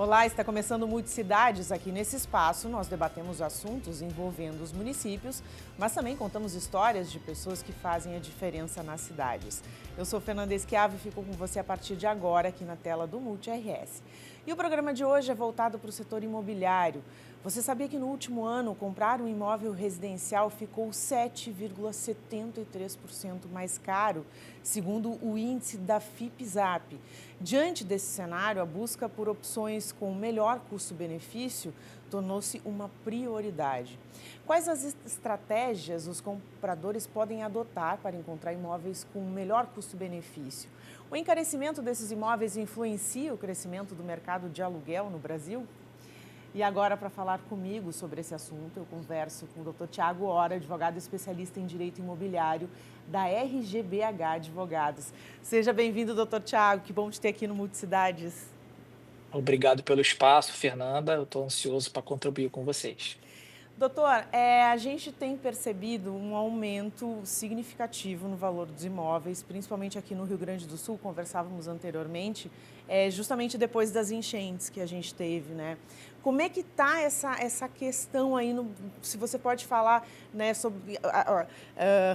Olá, está começando o Multicidades. Aqui nesse espaço nós debatemos assuntos envolvendo os municípios, mas também contamos histórias de pessoas que fazem a diferença nas cidades. Eu sou Fernanda Esquiavo e fico com você a partir de agora aqui na tela do Multi RS. E o programa de hoje é voltado para o setor imobiliário. Você sabia que no último ano comprar um imóvel residencial ficou 7,73% mais caro, segundo o índice da FIPZAP? Diante desse cenário, a busca por opções com melhor custo-benefício tornou-se uma prioridade. Quais as estratégias os compradores podem adotar para encontrar imóveis com melhor custo-benefício? O encarecimento desses imóveis influencia o crescimento do mercado de aluguel no Brasil? E agora, para falar comigo sobre esse assunto, eu converso com o Dr. Tiago Hora, advogado especialista em Direito Imobiliário da RGBH Advogados. Seja bem-vindo, Dr. Tiago, que bom te ter aqui no Multicidades. Obrigado pelo espaço, Fernanda. Eu estou ansioso para contribuir com vocês. Doutor, a gente tem percebido um aumento significativo no valor dos imóveis, principalmente aqui no Rio Grande do Sul, conversávamos anteriormente, justamente depois das enchentes que a gente teve, né? Como é que está essa questão aí, se você pode falar, né, sobre,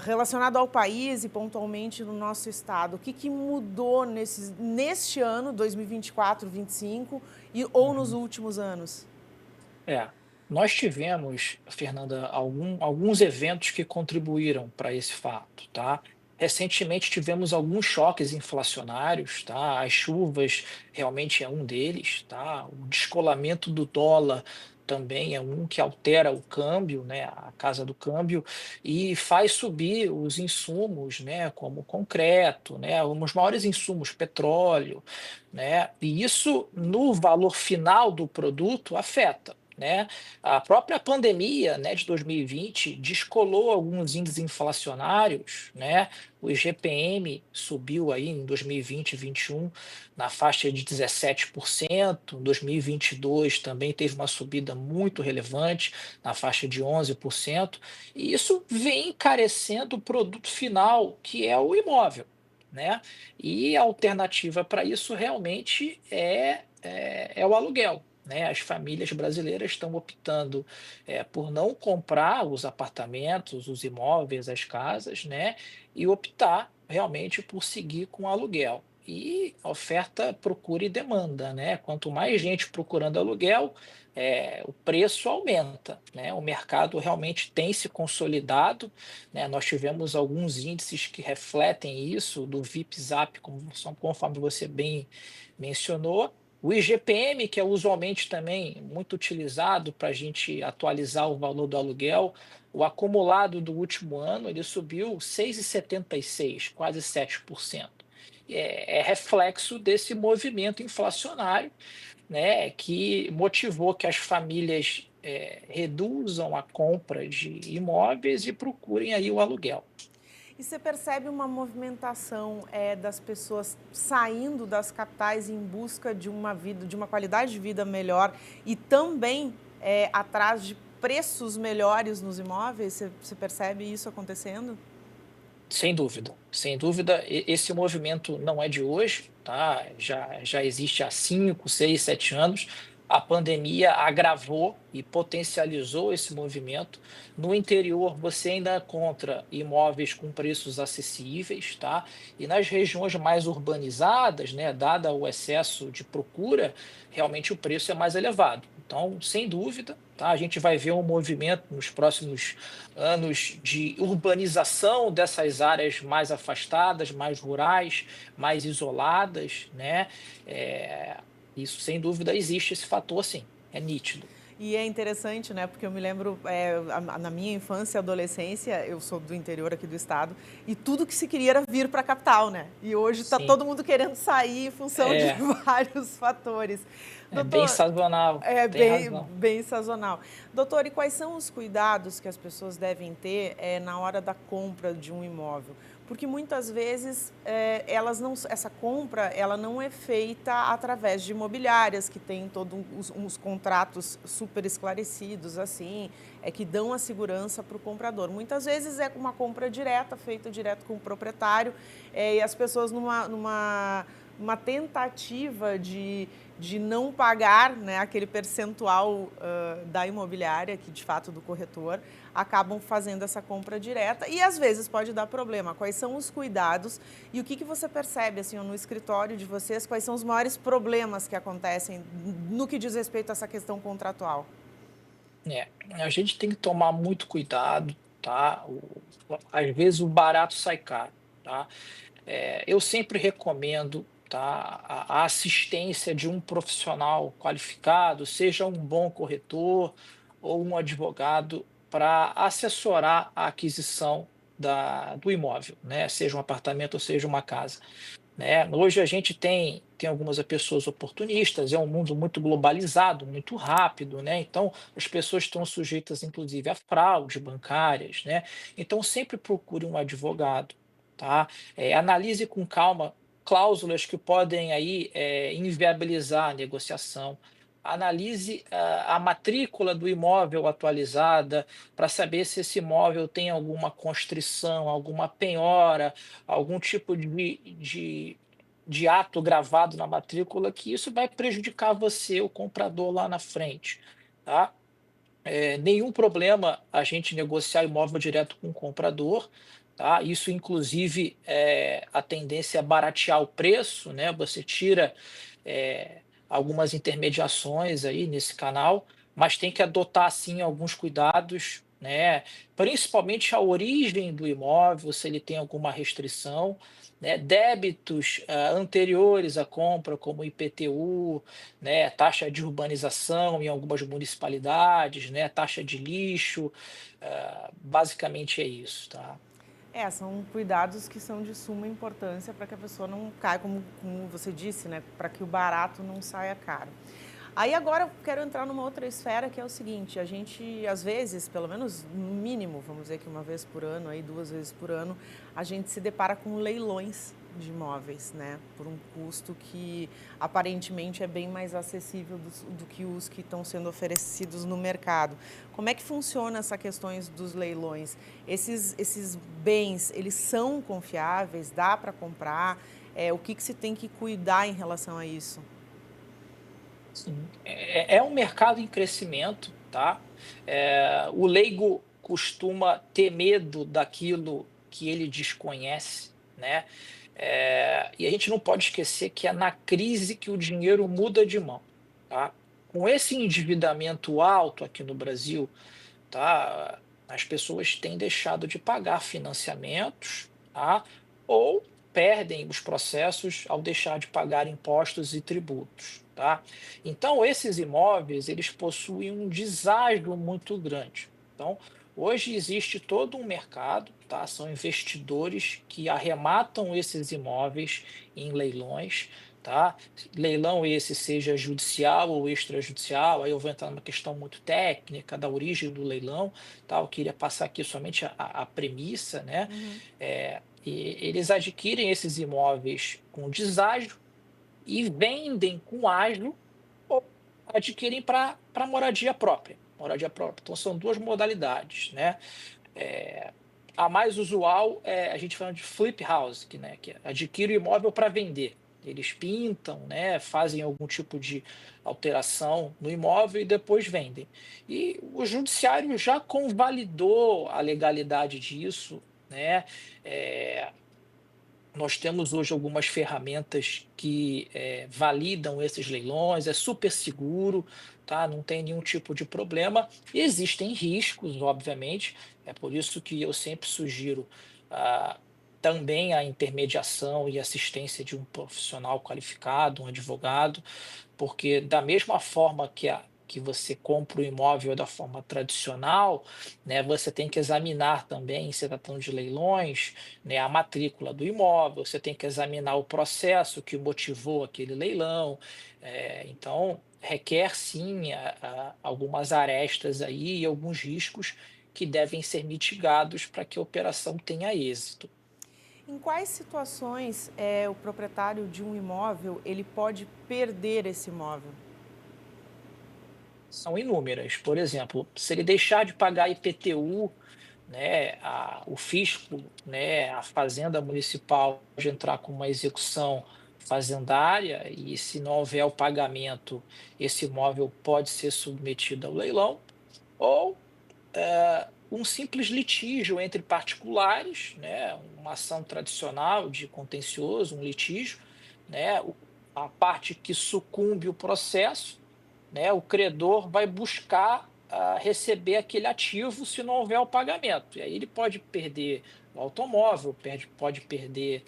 relacionado ao país e pontualmente no nosso estado, o que mudou neste ano, 2024, 2025, ou nos últimos anos? É, nós tivemos, Fernanda, alguns eventos que contribuíram para esse fato, tá? Recentemente tivemos alguns choques inflacionários, tá? As chuvas realmente é um deles, tá? O descolamento do dólar também é um que altera o câmbio, né? A casa do câmbio e faz subir os insumos, né? Como concreto, né? Os maiores insumos, petróleo, né? E isso no valor final do produto afeta. Né? A própria pandemia, né, de 2020 descolou alguns índices inflacionários, né? O IGPM subiu aí em 2020 e 2021 na faixa de 17%, em 2022 também teve uma subida muito relevante na faixa de 11%, e isso vem encarecendo o produto final, que é o imóvel. Né? E a alternativa para isso realmente é o aluguel. Né, as famílias brasileiras estão optando por não comprar os apartamentos, os imóveis, as casas, né, e optar realmente por seguir com o aluguel. E oferta, procura e demanda, né? Quanto mais gente procurando aluguel, o preço aumenta, né? O mercado realmente tem se consolidado, né? Nós tivemos alguns índices que refletem isso, do VIPZAP, conforme você bem mencionou. O IGPM, que é usualmente também muito utilizado para a gente atualizar o valor do aluguel, o acumulado do último ano ele subiu 6,76, quase 7%. É reflexo desse movimento inflacionário, né, que motivou que as famílias reduzam a compra de imóveis e procurem aí o aluguel. E você percebe uma movimentação das pessoas saindo das capitais em busca de uma vida, de uma qualidade de vida melhor e também atrás de preços melhores nos imóveis? Você percebe isso acontecendo? Sem dúvida, sem dúvida. Esse movimento não é de hoje, tá? Já existe há 5, 6, 7 anos. A pandemia agravou e potencializou esse movimento. No interior, você ainda encontra imóveis com preços acessíveis, tá? E nas regiões mais urbanizadas, né, dada o excesso de procura, realmente o preço é mais elevado. Então, sem dúvida, tá? A gente vai ver um movimento nos próximos anos de urbanização dessas áreas mais afastadas, mais rurais, mais isoladas, né? Eh, Isso sem dúvida existe esse fator, sim, é nítido. E é interessante, né? Porque eu me lembro, na minha infância e adolescência, eu sou do interior aqui do estado, e tudo que se queria era vir para a capital, né? E hoje está Sim, todo mundo querendo sair em função de é, vários fatores. é bem Doutor, sazonal, é tem bem, razão. bem sazonal. Doutor, e quais são os cuidados que as pessoas devem ter na hora da compra de um imóvel? Porque muitas vezes essa compra ela não é feita através de imobiliárias que têm todos uns contratos super esclarecidos, assim, que dão a segurança para o comprador. Muitas vezes é uma compra direta, feita direto com o proprietário, e as pessoas numa tentativa de não pagar, né, aquele percentual da imobiliária, que de fato do corretor, acabam fazendo essa compra direta e às vezes pode dar problema. Quais são os cuidados e o que você percebe assim no escritório de vocês? Quais são os maiores problemas que acontecem no que diz respeito a essa questão contratual? É, a gente tem que tomar muito cuidado, tá? Às vezes o barato sai caro, tá? Eu sempre recomendo, tá, a assistência de um profissional qualificado, seja um bom corretor ou um advogado, para assessorar a aquisição do imóvel, né? Seja um apartamento ou seja uma casa, né? Hoje a gente tem algumas pessoas oportunistas, é um mundo muito globalizado, muito rápido, né? Então as pessoas estão sujeitas, inclusive, a fraudes bancárias, né? Então sempre procure um advogado, tá? Analise com calma cláusulas que podem aí inviabilizar a negociação. Analise a matrícula do imóvel atualizada para saber se esse imóvel tem alguma constrição, alguma penhora, algum tipo de ato gravado na matrícula, que isso vai prejudicar você, o comprador, lá na frente, tá? Nenhum problema a gente negociar imóvel direto com o comprador, tá? Isso, inclusive, a tendência é baratear o preço, né? Você tira algumas intermediações aí nesse canal, mas tem que adotar, sim, alguns cuidados, né? Principalmente a origem do imóvel, se ele tem alguma restrição, né? Débitos anteriores à compra, como IPTU, né, taxa de urbanização em algumas municipalidades, né, taxa de lixo, basicamente é isso, tá? São cuidados que são de suma importância para que a pessoa não caia, como você disse, né? Para que o barato não saia caro. Aí agora eu quero entrar numa outra esfera que é o seguinte, a gente, às vezes, pelo menos no mínimo, vamos dizer que uma vez por ano, aí 2 vezes por ano, a gente se depara com leilões de imóveis, né? Por um custo que aparentemente é bem mais acessível do que os que estão sendo oferecidos no mercado. Como é que funciona essa questões dos leilões? Esses bens, eles são confiáveis? Dá para comprar? O que se tem que cuidar em relação a isso? Sim, é um mercado em crescimento, tá? O leigo costuma ter medo daquilo que ele desconhece, né? E a gente não pode esquecer que é na crise que o dinheiro muda de mão, tá? Com esse endividamento alto aqui no Brasil, tá? As pessoas têm deixado de pagar financiamentos, tá? Ou perdem os processos ao deixar de pagar impostos e tributos, tá? Então, esses imóveis, eles possuem um deságio muito grande. Então, hoje existe todo um mercado, tá? São investidores que arrematam esses imóveis em leilões, tá? Leilão esse seja judicial ou extrajudicial, aí eu vou entrar numa questão muito técnica da origem do leilão, tá? Eu queria passar aqui somente a premissa, né? Uhum. E eles adquirem esses imóveis com deságio e vendem com ágio ou adquirem para moradia própria. Moradia própria. Então são duas modalidades, né? É, a mais usual é a gente falando de flip house, que adquire o imóvel para vender. Eles pintam, né, fazem algum tipo de alteração no imóvel e depois vendem. E o judiciário já convalidou a legalidade disso, né? É, nós temos hoje algumas ferramentas que validam esses leilões, é super seguro, tá? Não tem nenhum tipo de problema. Existem riscos, obviamente, é por isso que eu sempre sugiro ah, também a intermediação e assistência de um profissional qualificado, um advogado, porque da mesma forma que você compra o imóvel da forma tradicional, né, você tem que examinar também, se tratando de leilões, né, a matrícula do imóvel, você tem que examinar o processo que motivou aquele leilão. Então, requer sim algumas arestas aí e alguns riscos que devem ser mitigados para que a operação tenha êxito. Em quais situações o proprietário de um imóvel ele pode perder esse imóvel? São inúmeras. Por exemplo, se ele deixar de pagar IPTU, né, o fisco, né, a Fazenda Municipal pode entrar com uma execução fazendária e, se não houver o pagamento, esse imóvel pode ser submetido ao leilão, ou um simples litígio entre particulares, né, uma ação tradicional de contencioso, um litígio, né, a parte que sucumbe o processo, né, o credor vai buscar receber aquele ativo se não houver o pagamento. E aí ele pode perder o automóvel, pode perder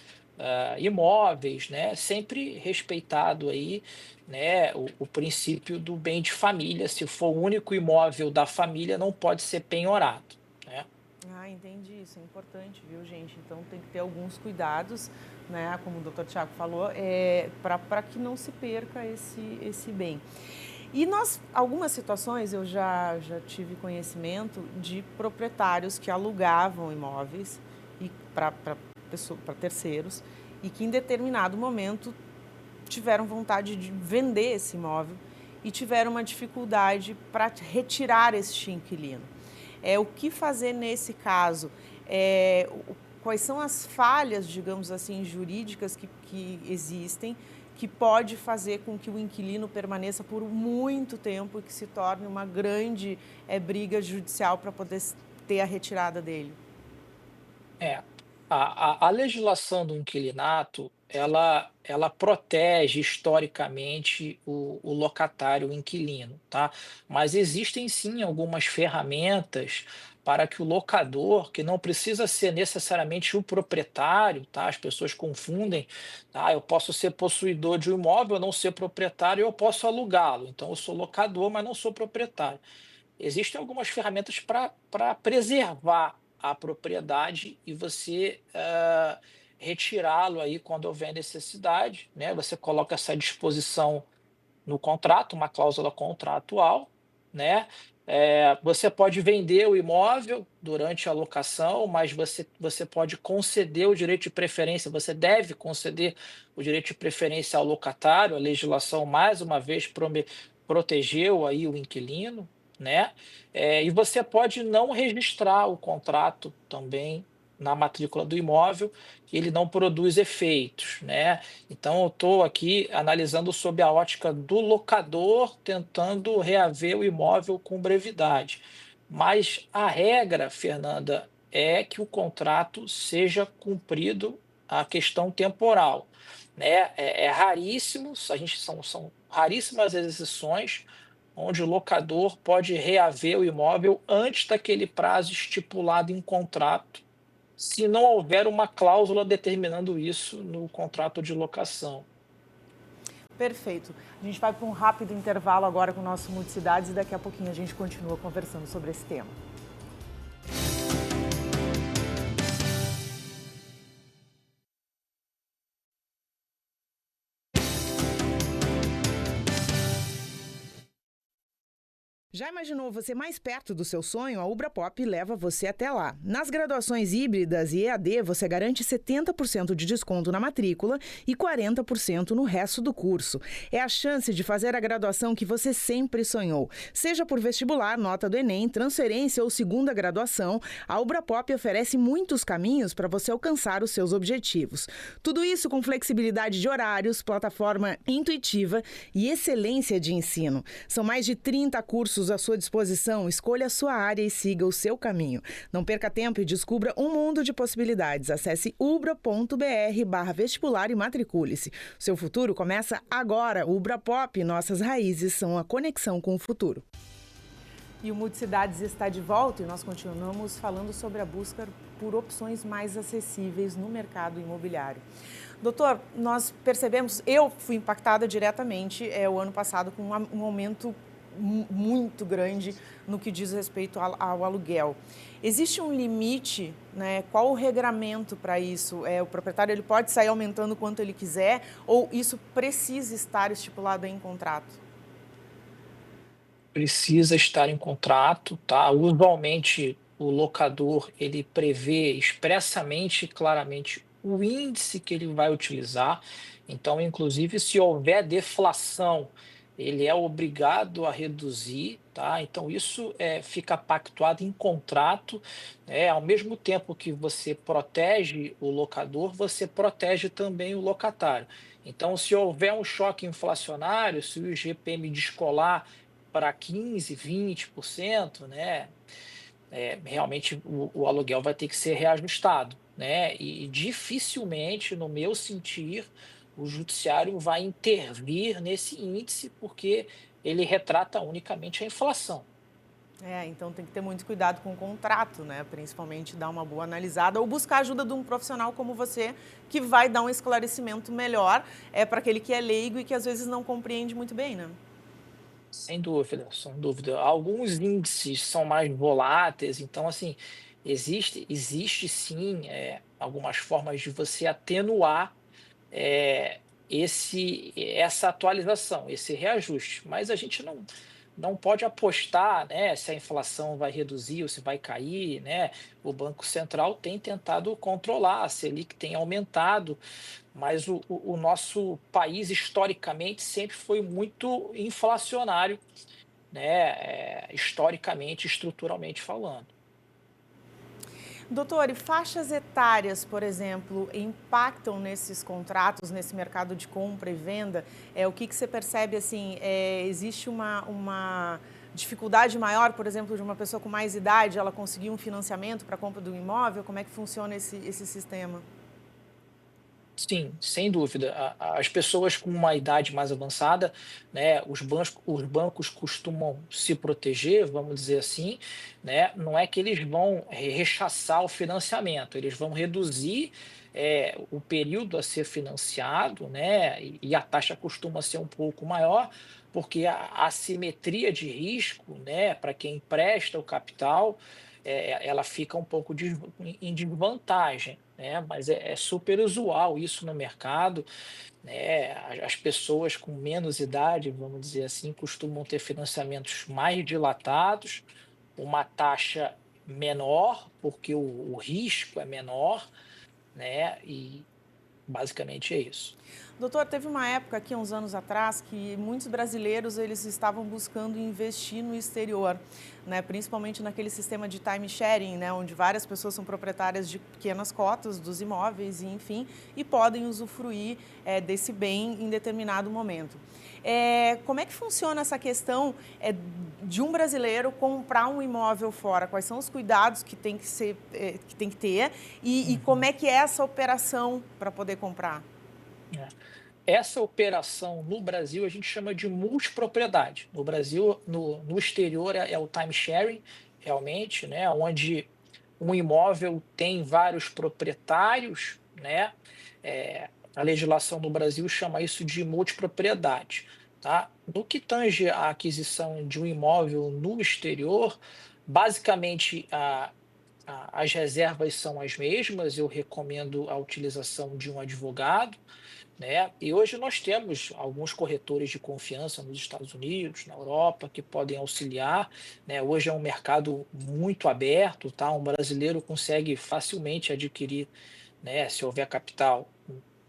imóveis, né, sempre respeitado aí, né, o princípio do bem de família. Se for o único imóvel da família, não pode ser penhorado, né? Ah, entendi. Isso é importante, viu, gente? Então tem que ter alguns cuidados, né? Como o doutor Tiago falou, para que não se perca esse bem. E algumas situações eu já tive conhecimento de proprietários que alugavam imóveis e para terceiros e que em determinado momento tiveram vontade de vender esse imóvel e tiveram uma dificuldade para retirar este inquilino. O que fazer nesse caso? Quais são as falhas, digamos assim, jurídicas que existem, que pode fazer com que o inquilino permaneça por muito tempo e que se torne uma grande briga judicial para poder ter a retirada dele? É, a legislação do inquilinato, ela protege historicamente o locatário, o inquilino, tá? Mas existem sim algumas ferramentas para que o locador, que não precisa ser necessariamente o proprietário, tá? As pessoas confundem, tá? Eu posso ser possuidor de um imóvel, não ser proprietário, eu posso alugá-lo. Então, eu sou locador, mas não sou proprietário. Existem algumas ferramentas para preservar a propriedade e você retirá-lo aí quando houver necessidade, né? Você coloca essa disposição no contrato, uma cláusula contratual, né? Você pode vender o imóvel durante a locação, mas você pode conceder o direito de preferência, você deve conceder o direito de preferência ao locatário. A legislação, mais uma vez, protegeu aí o inquilino, né? E você pode não registrar o contrato também na matrícula do imóvel, que ele não produz efeitos, né? Então, eu estou aqui analisando sob a ótica do locador, tentando reaver o imóvel com brevidade. Mas a regra, Fernanda, é que o contrato seja cumprido a questão temporal, né? É raríssimo, são raríssimas as exceções onde o locador pode reaver o imóvel antes daquele prazo estipulado em contrato, se não houver uma cláusula determinando isso no contrato de locação. Perfeito. A gente vai para um rápido intervalo agora com o nosso Multicidades e daqui a pouquinho a gente continua conversando sobre esse tema. Já imaginou você mais perto do seu sonho? A Ubra Pop leva você até lá. Nas graduações híbridas e EAD, você garante 70% de desconto na matrícula e 40% no resto do curso. É a chance de fazer a graduação que você sempre sonhou. Seja por vestibular, nota do Enem, transferência ou segunda graduação, a Ubra Pop oferece muitos caminhos para você alcançar os seus objetivos. Tudo isso com flexibilidade de horários, plataforma intuitiva e excelência de ensino. São mais de 30 cursos à sua disposição. Escolha a sua área e siga o seu caminho. Não perca tempo e descubra um mundo de possibilidades. Acesse ubra.br/vestibular e matricule-se. Seu futuro começa agora. Ubra Pop, nossas raízes são a conexão com o futuro. E o Multicidades está de volta e nós continuamos falando sobre a busca por opções mais acessíveis no mercado imobiliário. Doutor, nós percebemos, eu fui impactada diretamente o ano passado com um aumento muito grande no que diz respeito ao aluguel. Existe um limite, né? Qual o regramento para isso? O proprietário ele pode sair aumentando quanto ele quiser ou isso precisa estar estipulado em contrato? Precisa estar em contrato, tá? Usualmente, o locador, ele prevê expressamente e claramente o índice que ele vai utilizar. Então, inclusive, se houver deflação ele é obrigado a reduzir, tá? Então isso fica pactuado em contrato, né? Ao mesmo tempo que você protege o locador, você protege também o locatário. Então, se houver um choque inflacionário, se o IGPM descolar para 15, 20%, né? Realmente o aluguel vai ter que ser reajustado, né? E dificilmente, no meu sentir, o judiciário vai intervir nesse índice, porque ele retrata unicamente a inflação. Então tem que ter muito cuidado com o contrato, né? Principalmente dar uma boa analisada ou buscar a ajuda de um profissional como você, que vai dar um esclarecimento melhor para aquele que é leigo e que às vezes não compreende muito bem, né? Sem dúvida, sem dúvida. Alguns índices são mais voláteis, então, assim, existe sim, algumas formas de você atenuar essa atualização, esse reajuste, mas a gente não pode apostar, né, se a inflação vai reduzir ou se vai cair, né? O Banco Central tem tentado controlar, a Selic tem aumentado, mas o nosso país historicamente sempre foi muito inflacionário, né, historicamente, estruturalmente falando. Doutor, e faixas etárias, por exemplo, impactam nesses contratos, nesse mercado de compra e venda? O que que você percebe, assim, existe uma dificuldade maior, por exemplo, de uma pessoa com mais idade, ela conseguir um financiamento para a compra do imóvel? Como é que funciona esse sistema? Sim, sem dúvida. As pessoas com uma idade mais avançada, né, os bancos costumam se proteger, vamos dizer assim, né? Não é que eles vão rechaçar o financiamento, eles vão reduzir o período a ser financiado, né? E a taxa costuma ser um pouco maior, porque a assimetria de risco, né, para quem empresta o capital, ela fica um pouco em desvantagem, né? Mas é super usual isso no mercado, né? As pessoas com menos idade, vamos dizer assim, costumam ter financiamentos mais dilatados, uma taxa menor, porque o risco é menor, né? E basicamente é isso. Doutor, teve uma época aqui, uns anos atrás, que muitos brasileiros eles estavam buscando investir no exterior, né? Principalmente naquele sistema de time sharing, né? Onde várias pessoas são proprietárias de pequenas cotas dos imóveis e, enfim, e podem usufruir desse bem em determinado momento. Como é que funciona essa questão de um brasileiro comprar um imóvel fora? Quais são os cuidados que tem que ser, que tem que ter e como Uhum. é que é essa operação para poder comprar? É. Essa operação no Brasil a gente chama de multipropriedade. No Brasil, no exterior é o time sharing, realmente, né? Onde um imóvel tem vários proprietários, né? A legislação no Brasil chama isso de multipropriedade, tá? No que tange à aquisição de um imóvel no exterior, basicamente as reservas são as mesmas. Eu recomendo a utilização de um advogado, né? E hoje nós temos alguns corretores de confiança nos Estados Unidos, na Europa, que podem auxiliar, né? Hoje é um mercado muito aberto, tá? Um brasileiro consegue facilmente adquirir, né, se houver capital,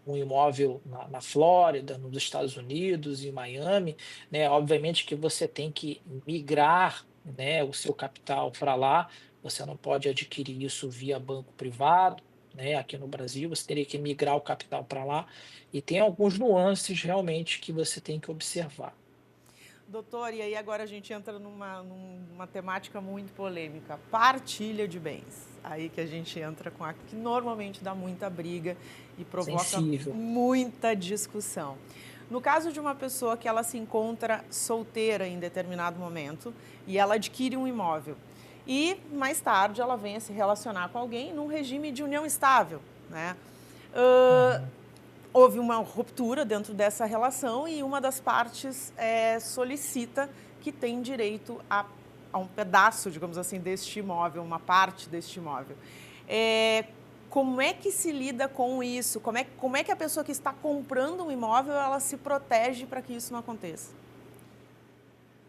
um imóvel na Flórida, nos Estados Unidos, em Miami, né? Obviamente que você tem que migrar, né, o seu capital para lá. Você não pode adquirir isso via banco privado, né? Aqui no Brasil, você teria que migrar o capital para lá. E tem alguns nuances realmente que você tem que observar. Doutor, e aí agora a gente entra numa temática muito polêmica, partilha de bens. Aí que a gente entra com a que normalmente dá muita briga e provoca Sensível. muita discussão. No caso de uma pessoa que ela se encontra solteira em determinado momento e ela adquire um imóvel e mais tarde ela vem a se relacionar com alguém num regime de união estável, né? Uhum. Houve uma ruptura dentro dessa relação e uma das partes solicita que tem direito a um pedaço, digamos assim, deste imóvel, uma parte deste imóvel. Como é que se lida com isso? Como é que a pessoa que está comprando um imóvel, ela se protege para que isso não aconteça?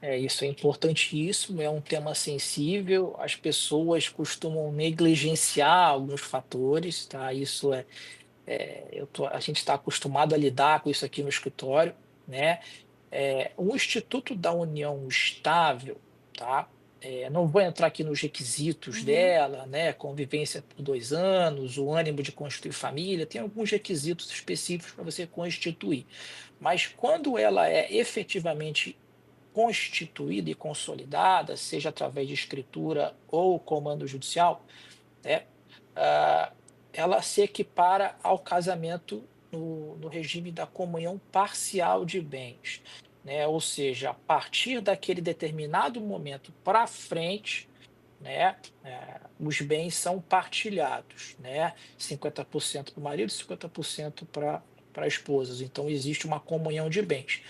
Isso é importantíssimo, é um tema sensível, as pessoas costumam negligenciar alguns fatores, tá? Isso a gente está acostumado a lidar com isso aqui no escritório, né? O Instituto da União Estável, tá? Não vou entrar aqui nos requisitos Uhum. dela, né? Convivência por 2 anos, o ânimo de constituir família, tem alguns requisitos específicos para você constituir. Mas quando ela é efetivamente constituída e consolidada, seja através de escritura ou comando judicial, né, ah, ela se equipara ao casamento no regime da comunhão parcial de bens, né? Ou seja, a partir daquele determinado momento para frente, né, os bens são partilhados, né? 50% para o marido, 50% para a esposa. Então existe uma comunhão de bens.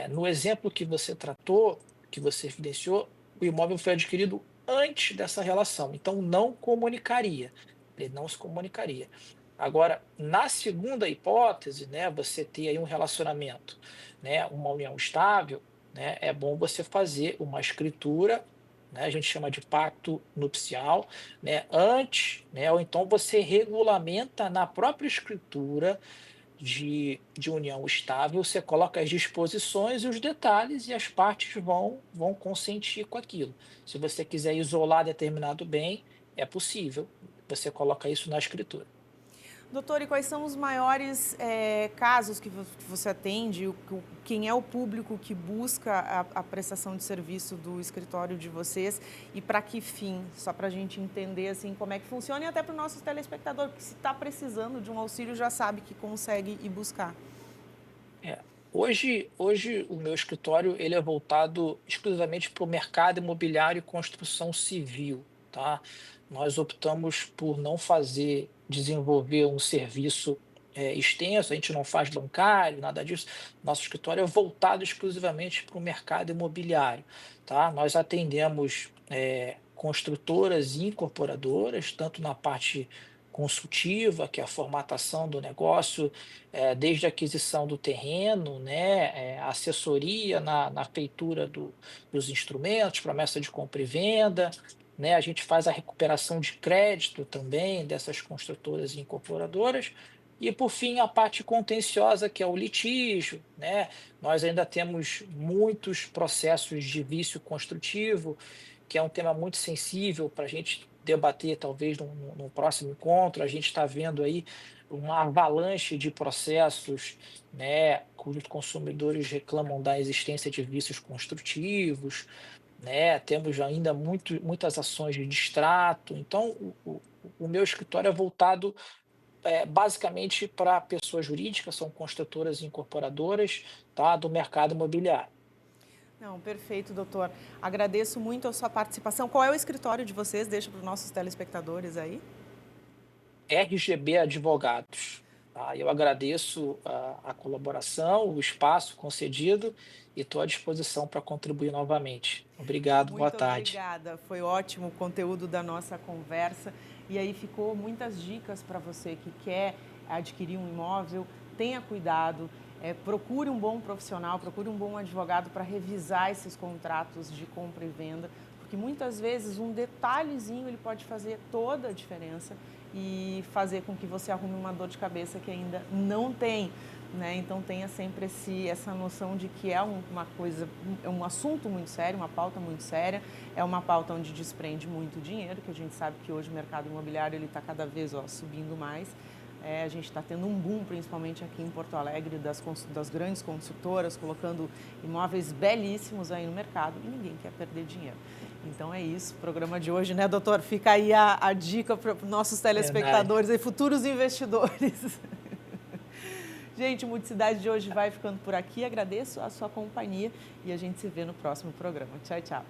No exemplo que você tratou, que você evidenciou, o imóvel foi adquirido antes dessa relação, então não comunicaria, ele não se comunicaria. Agora, na segunda hipótese, né, você ter aí um relacionamento, né, uma união estável, né, é bom você fazer uma escritura, né, a gente chama de pacto nupcial, né, antes, né, ou então você regulamenta na própria escritura de união estável, você coloca as disposições e os detalhes e as partes vão consentir com aquilo. Se você quiser isolar determinado bem, é possível, você coloca isso na escritura. Doutor, e quais são os maiores casos que você atende? Quem é o público que busca a prestação de serviço do escritório de vocês e para que fim? Só para a gente entender assim como é que funciona e até para o nosso telespectador, porque se está precisando de um auxílio já sabe que consegue ir buscar. É. Hoje o meu escritório ele é voltado exclusivamente para o mercado imobiliário e construção civil, tá? Nós optamos por não desenvolver um serviço extenso, a gente não faz bancário, nada disso. Nosso escritório é voltado exclusivamente para o mercado imobiliário, tá? Nós atendemos construtoras e incorporadoras, tanto na parte consultiva, que é a formatação do negócio, desde a aquisição do terreno, né, assessoria na feitura dos instrumentos, promessa de compra e venda, né, a gente faz a recuperação de crédito também dessas construtoras e incorporadoras, e por fim a parte contenciosa, que é o litígio, né, nós ainda temos muitos processos de vício construtivo, que é um tema muito sensível para a gente debater talvez num próximo encontro. A gente está vendo aí uma avalanche de processos, né, cujos consumidores reclamam da existência de vícios construtivos, né, temos ainda muitas ações de distrato. Então, o meu escritório é voltado basicamente para pessoas jurídicas, são construtoras e incorporadoras, tá, do mercado imobiliário. Não, perfeito, doutor. Agradeço muito a sua participação. Qual é o escritório de vocês? Deixa para os nossos telespectadores aí. RGB Advogados. Tá? Eu agradeço a colaboração, o espaço concedido e estou à disposição para contribuir novamente. Obrigado, boa Muito tarde. obrigada. Foi ótimo o conteúdo da nossa conversa. E aí ficou muitas dicas para você que quer adquirir um imóvel. Tenha cuidado, procure um bom profissional, procure um bom advogado para revisar esses contratos de compra e venda, porque muitas vezes um detalhezinho ele pode fazer toda a diferença e fazer com que você arrume uma dor de cabeça que ainda não tem. Né? Então tenha sempre essa noção de que é uma coisa, é um assunto muito sério, uma pauta muito séria, é uma pauta onde desprende muito dinheiro, que a gente sabe que hoje o mercado imobiliário ele está cada vez subindo mais. A gente está tendo um boom, principalmente aqui em Porto Alegre, das grandes construtoras, colocando imóveis belíssimos aí no mercado e ninguém quer perder dinheiro. Então é isso, o programa de hoje, né, doutor? Fica aí a dica para os nossos Verdade. telespectadores e futuros investidores. Gente, o Multicidade de hoje vai ficando por aqui. Agradeço a sua companhia e a gente se vê no próximo programa. Tchau, tchau.